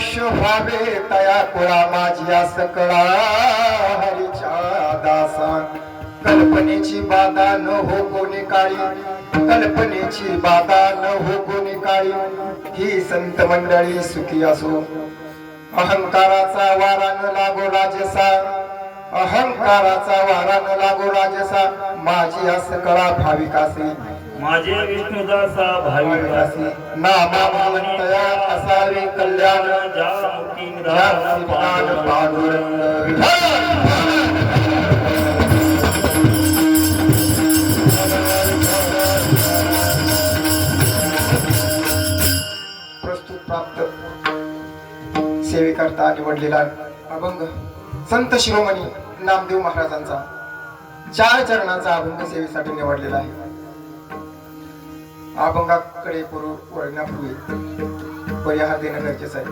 आयुष्य व्हावे तया कुळा माझी सकळा हरीच्या दासा कल्पनेची बाधा न हो कोणी काळी कल्पनेची बाधा न हो कोणी काळी ही संत मंडळी सुखी असो अहंकाराचा वारा न लागो राजसा अहंकाराचा वारा न लागो राजसा माझी सकळा भाविकासी माझे विष्णुदासा भाविकासी नामामृतया असावे कल्याण ज्या मुक्ती निधान पांडुरंग विठ्ठल प्रस्तुत प्राप्त सेवेकरता निवडलेला अभंग संत शिरोमणी नामदेव महाराजांचा 4 चरणांचा अभंग सेवेसाठी निवडलेला आहे. अभंगाकडे वळण्यापूर्वी परिहार देणं गरजेचं आहे.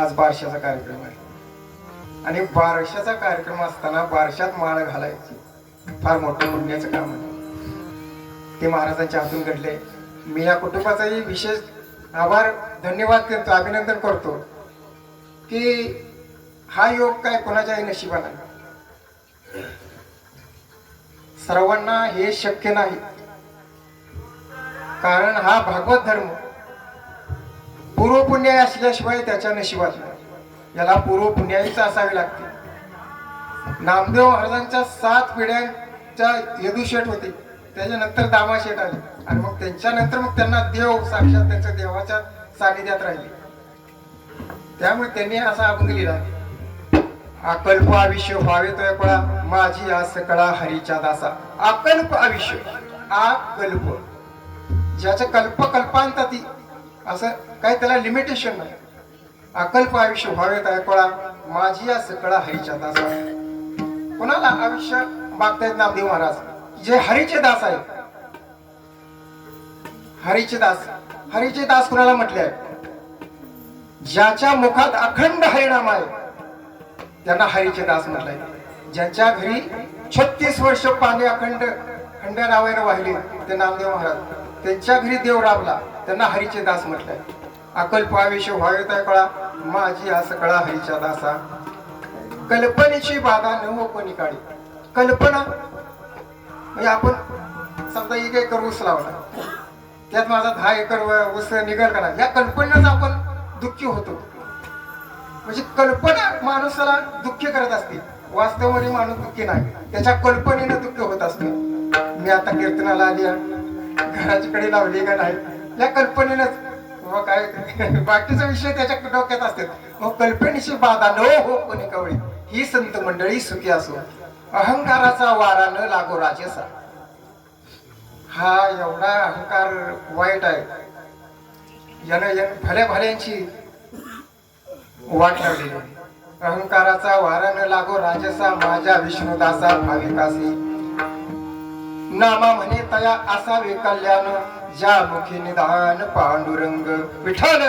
आज बारशाचा कार्यक्रम आहे आणि बारशाचा कार्यक्रम असताना बारशात माळ घालायची फार मोठं पुण्याचं काम आहे. ते महाराजांच्या हातून घडले. मी या कुटुंबाचाही विशेष आभार धन्यवाद करतो अभिनंदन करतो की हा योग काय कोणाच्याही नशिबा नाही. सर्वांना हे शक्य नाही कारण हा भागवत धर्म पूर्व पुण्याई असल्याशिवाय त्याच्या नशिबात नाही. याला पूर्व पुण्याईच असावी लागते. नामदेव महाराजांच्या 7 पिढ्यांच्या यदुशेठ होते. त्याच्यानंतर दामाशेठ आले आणि मग त्यांच्यानंतर मग त्यांना देव साक्षात त्यांच्या देवाच्या सानिध्यात राहिले. त्यामुळे त्यांनी असा अभंग लिहिला अकल्प आयुष्य व्हावे तो कळा माझी सकळा हरीच्या दासा. अकल्प आयुष्य अकल्प ज्याच्या कल्पांताती असं काही त्याला लिमिटेशन नाही. अकल्प आयुष्य व्हावे तो कळा माझी सकळा हरीच्या दासा. कोणाला आयुष्य मागतायत नामदेव महाराज जे हरीचे दास आहेत. हरीचे दास कोणाला म्हटले आहे ज्याच्या मुखात अखंड हरिनाम आहे त्यांना हरीचे दास म्हटलंय. ज्यांच्या घरी 36 वर्ष पाणी अखंड खंड्या नावाने वाहिले ते नामदेव महाराज त्यांच्या घरी देव राबला त्यांना हरीचे दास म्हटलंय. अकल्प आयुष्य व्हावे त्या कळा माझी सकळा हरीच्या दासा. कल्पनेची बाधा न हो कोणी काळी. कल्पना म्हणजे आपण समजा 1 एकर ऊस लावला त्यात माझा 10 एकर ऊस निघल का नाही या कल्पनेच आपण दुःखी होतो. म्हणजे कल्पना माणसाला दुःखी करत असते. वास्तवामध्ये माणूस दुःखी नाही त्याच्या कल्पनेनं दुःख होत असते. मी आता कीर्तनाला आली घराची कडे लावली का नाही या कल्पनेनंच काय बाकीचा विषय त्याच्या डोक्यात असतात. मग कल्पनेची बाधा न हो कोणी कवळी ही संत मंडळी सुखी असो. अहंकाराचा वारा न लागो राजसा. हा एवढा अहंकार वाईट आहे. यानं भल्या भल्यांची वाट लावली. अहंकाराचा वारा न लागो राजसा माझ्या विष्णुदासा भाविकासी. नामा म्हणे तया असावे कल्याण ज्या मुखी निधान पांडुरंग विठ्ठल.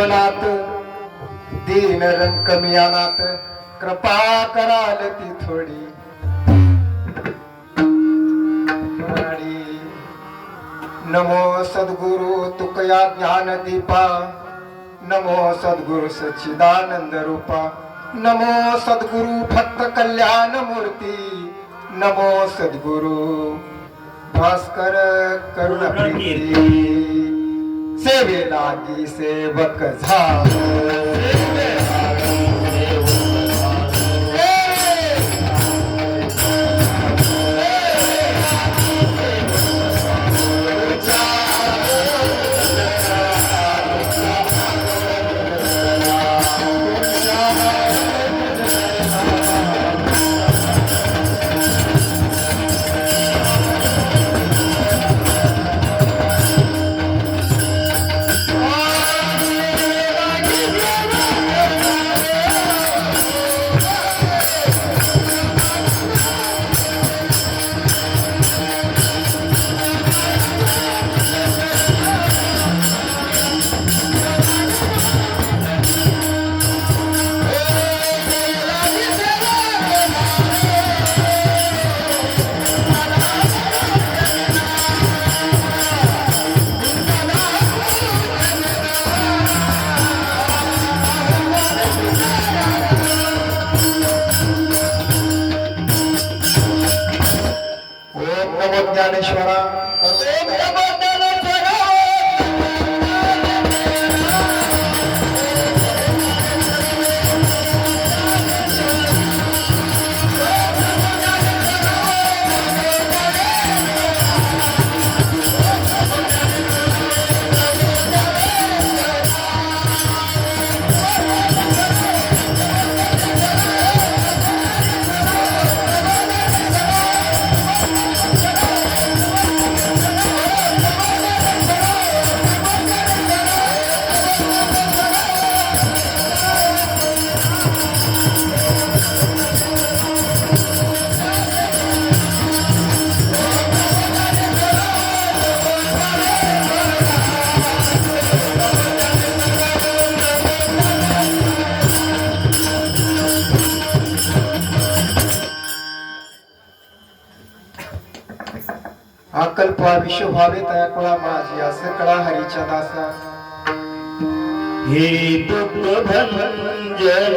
जीवनात दीन रंग कमी अनाथ कृपा कराल ती थोडी आणि नमो सद्गुरु तुकया ज्ञान दीपा नमो सद्गुरु सच्चिदानंद रूपा नमो सद्गुरु भक्त कल्याण मूर्ती नमो सद्गुरु भास्कर करुण प्रीती सेवे लागी सेवक ज्ञानेश्वरा अकल्पा विश्व भावे तया कुळा माझी असे कळा हरीच्या दासा हे दुःख भंजन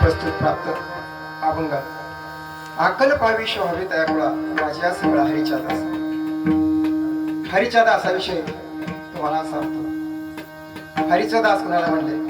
प्रस्तुत प्राप्त अभंग अकल्पा विश्व भावे तया कुळा माझी असे कळा हरीच्या दासा हरीच्या दासाविषयी तुम्हाला सांगतो हरीचा दास कुणाला म्हणले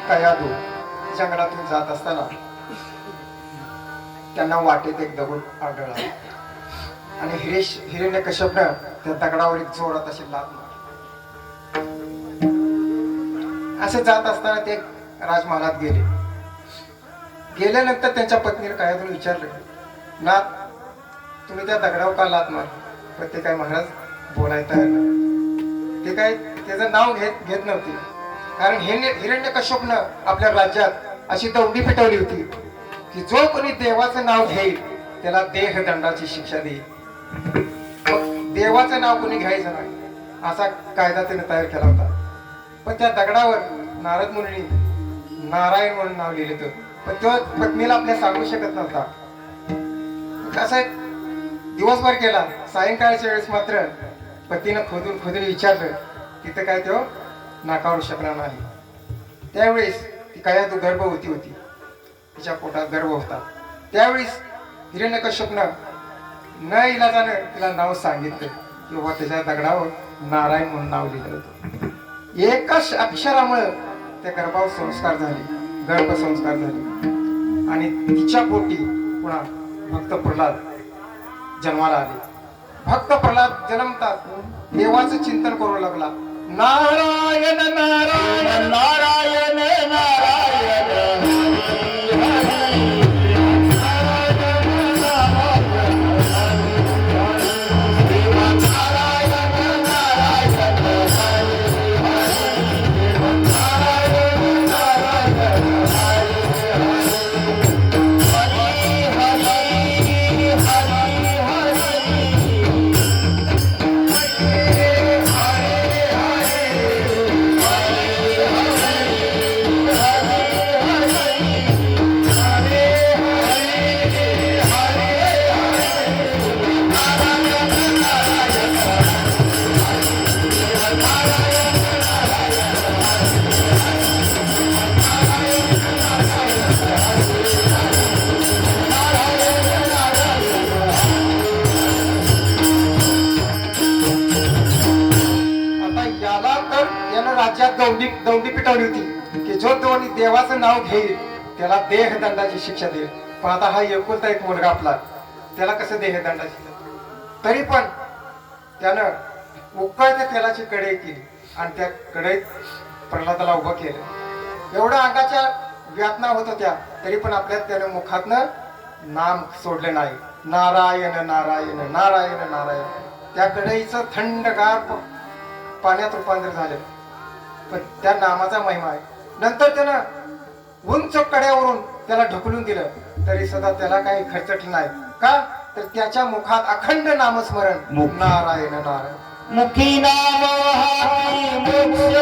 कयादू जंगलातून जात असताना त्यांना वाटेत एक दगड आढळला आणि हिरण्यकश्यपनं त्या दगडावर एक जोरात अशी लात मारली. असे जात असताना ते राजमहालात गेल्यानंतर त्यांच्या पत्नीने कयादूला विचारलं, नाथ तुम्ही त्या दगडावर का लात मार? पण ते काय महाराज बोलायचं ते काय त्याचं नाव घेत नव्हते. कारण हिरण्यकश्यपनं आपल्या राज्यात अशी दौंडी पेटवली होती की जो कोणी देवाचं नाव घेईल त्याला देहदंडाची शिक्षा देईल. देवाचं नाव कोणी घ्यायचं नाही असा कायदा त्याने तयार केला होता. पण त्या दगडावर नारद मुनींनी नारायण म्हणून नाव लिहिलं होतं. पण तो पत्नीला आपल्या सांगू शकत नव्हता. असं दिवसभर केला. सायंकाळच्या वेळेस मात्र पतीनं खोदून विचारलं, तिथं काय तो नाकारू शकणार नाही. त्यावेळेस ती कयादू गर्भवती होती, तिच्या पोटात गर्भ होता. त्यावेळेस हिरण्यकश्यपनं न इलाजानं तिला नाव सांगितलं किंवा त्याच्या दगडावर नारायण म्हणून नाव लिहिलं होतं. एकाच अक्षरामुळे त्या गर्भावर गर्भसंस्कार झाले आणि तिच्या पोटी पुन्हा भक्त प्रल्हाद जन्माला आले. भक्त प्रल्हाद जन्मतात देवाचं चिंतन करू लागला. नारायण नारायण नारायण नारायण राज्यात दौंडी पिटवली होती की जो कोणी देवाचं नाव घेईल त्याला देहदंडाची शिक्षा देईल. पण आता हा एकुलता एक मुलगा आपला, त्याला कसं देहदंडाची शिक्षा? तरी पण त्यानं उकळत्या तेलाची कढई केली आणि त्या कढईत प्रल्हादाला उभं केलं. एवढ्या अंगाच्या व्यातना होत होत्या तरी पण आपल्या त्यानं मुखातनं नाम सोडलं नाही. नारायण नारायण नारायण नारायण. त्या कढईचं थंडगार पाण्यात रूपांतर झालं. पण त्या नामाचा महिमा आहे. नंतर त्यानं उंच कड्यावरून त्याला ढकलून दिलं तरी सुद्धा त्याला काही खर्चटलं नाही. का तर त्याच्या मुखात अखंड नामस्मरण नारायण नारायण. मुखी नाम हाती मोक्ष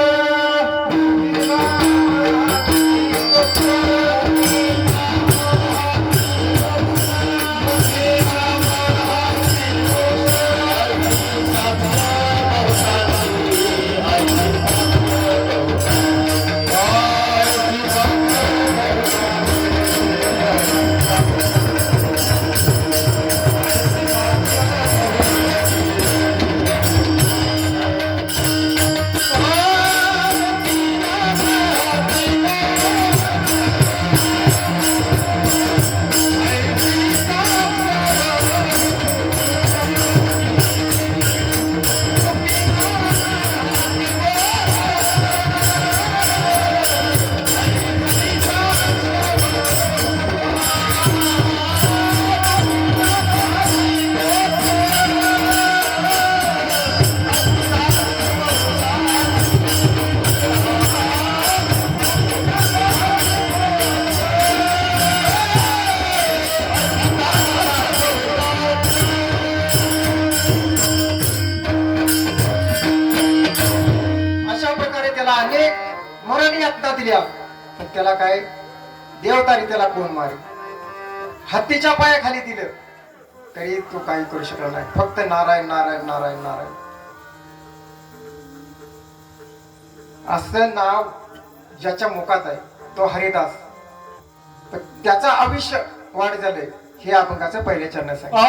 दिल्या. त्याला काय देवतारी त्याला कोण मारे. हत्तीच्या पायाखाली दिलं तरी तो काही करू शकला नाही. फक्त नारायण नारायण नारायण नारायण असं नाव ज्याच्या मुखात आहे तो हरिदास. तर त्याचं आयुष्य वाढ झालंय हे अभंगाचं पहिले चरण सांगितलं.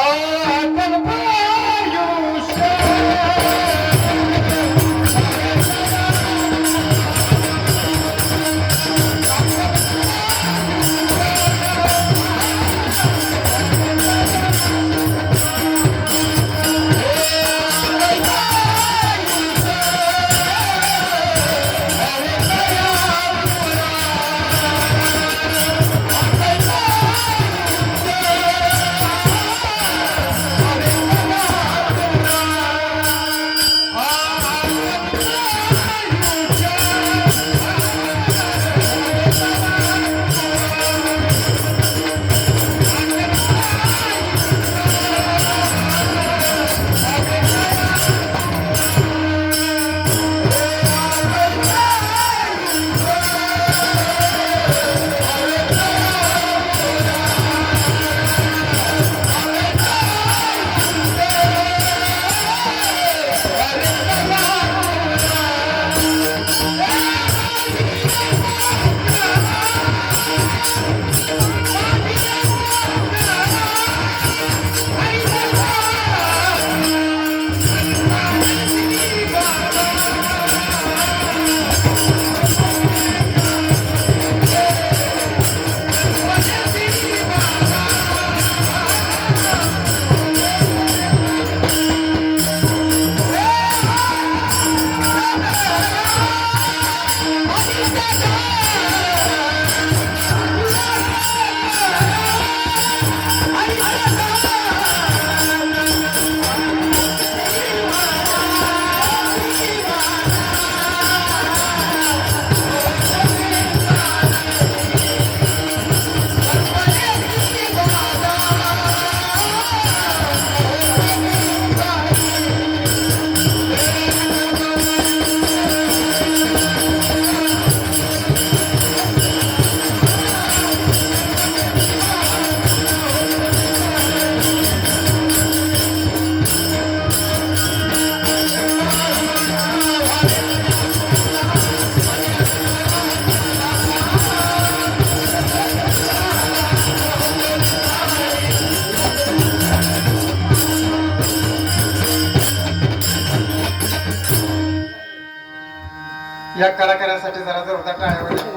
या कलाकारासाठी जरा जोरदार टाळ्या वाजवा.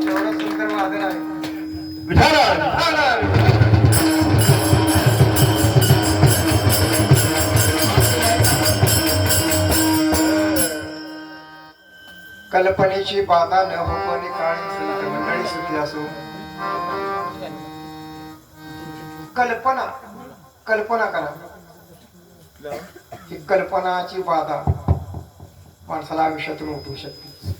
एवढं सुंदर वादन आहे. कल्पनेची बाधा न होपणी काळी संत मंडळी सुखी असो. कल्पना कल्पना करा. ही कल्पनाची बाधा माणसाला आयुष्यातून उठवू शकते.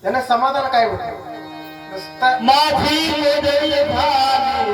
यांना समाधान काय होतं नुसता माझी मोदय झाली